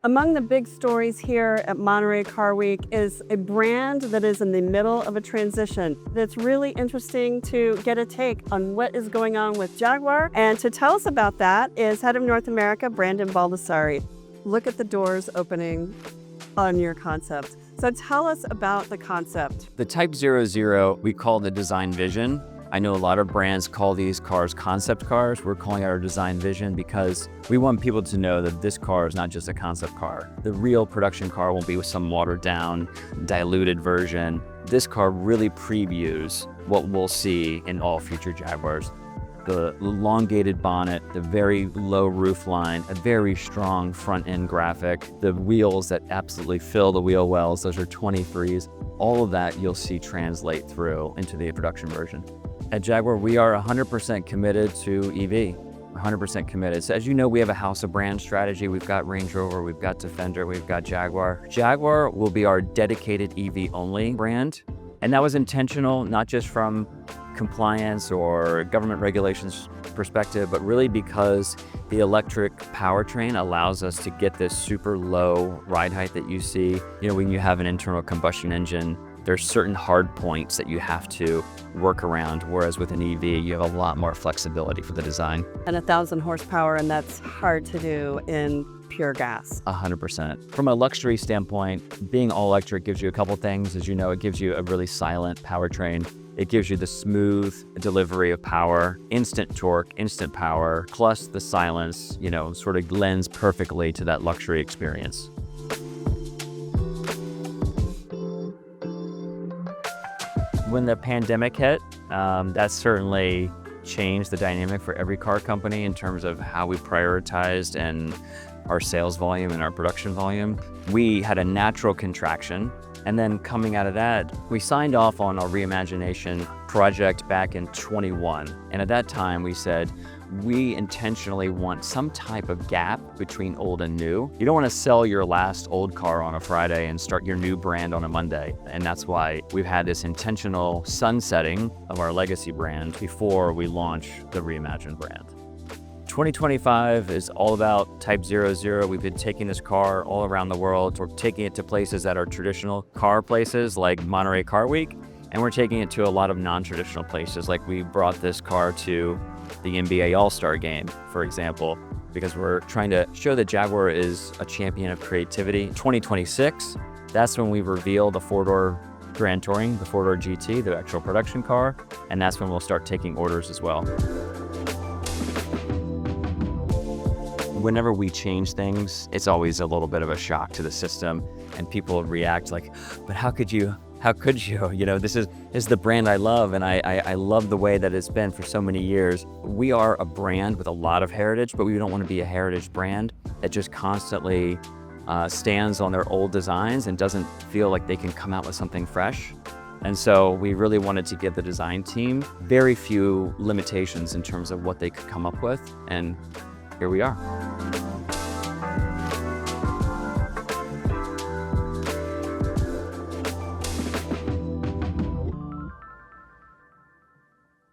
Among the big stories here at Monterey Car Week is a brand that is in the middle of a transition. That's really interesting to get a take on what is going on with Jaguar. And to tell us about that is Head of North America, Brandon Baldassari. Look at the doors opening on your concept. So tell us about the concept. The Type 00 we call the design vision. I know a lot of brands call these cars concept cars. We're calling it our design vision because we want people to know that this car is not just a concept car. The real production car won't be with some watered down, diluted version. This car really previews what we'll see in all future Jaguars. The elongated bonnet, the very low roof line, a very strong front end graphic, the wheels that absolutely fill the wheel wells, those are 23s. All of that you'll see translate through into the production version. At Jaguar, we are 100% committed to EV, 100% committed. So as you know, we have a house of brand strategy. We've got Range Rover, we've got Defender, we've got Jaguar. Jaguar will be our dedicated EV only brand. And that was intentional, not just from compliance or government regulations perspective, but really because the electric powertrain allows us to get this super low ride height that you see. You know, when you have an internal combustion engine, there's certain hard points that you have to work around, whereas with an EV, you have a lot more flexibility for the design. And 1,000 horsepower, and that's hard to do in pure gas. 100%. From a luxury standpoint, being all electric gives you a couple things. As you know, it gives you a really silent powertrain. It gives you the smooth delivery of power, instant torque, instant power, plus the silence, you know, sort of lends perfectly to that luxury experience. When the pandemic hit, that certainly changed the dynamic for every car company in terms of how we prioritized and our sales volume and our production volume. We had a natural contraction. And then coming out of that, we signed off on our Reimagination project back in 21. And at that time we said, we intentionally want some type of gap between old and new. You don't want to sell your last old car on a Friday and start your new brand on a Monday. And that's why we've had this intentional sunsetting of our legacy brand before we launch the Reimagined brand. 2025 is all about Type 00. We've been taking this car all around the world. We're taking it to places that are traditional car places like Monterey Car Week, and we're taking it to a lot of non-traditional places. Like we brought this car to the NBA All-Star game, for example, because we're trying to show that Jaguar is a champion of creativity. 2026, that's when we reveal the four-door Grand Touring, the four-door GT, the actual production car, and that's when we'll start taking orders as well. Whenever we change things, it's always a little bit of a shock to the system, and people react like, but how could you? How could you? You know, this is the brand I love, and I love the way that it's been for so many years. We are a brand with a lot of heritage, but we don't want to be a heritage brand that just constantly stands on their old designs and doesn't feel like they can come out with something fresh. And so we really wanted to give the design team very few limitations in terms of what they could come up with, and here we are.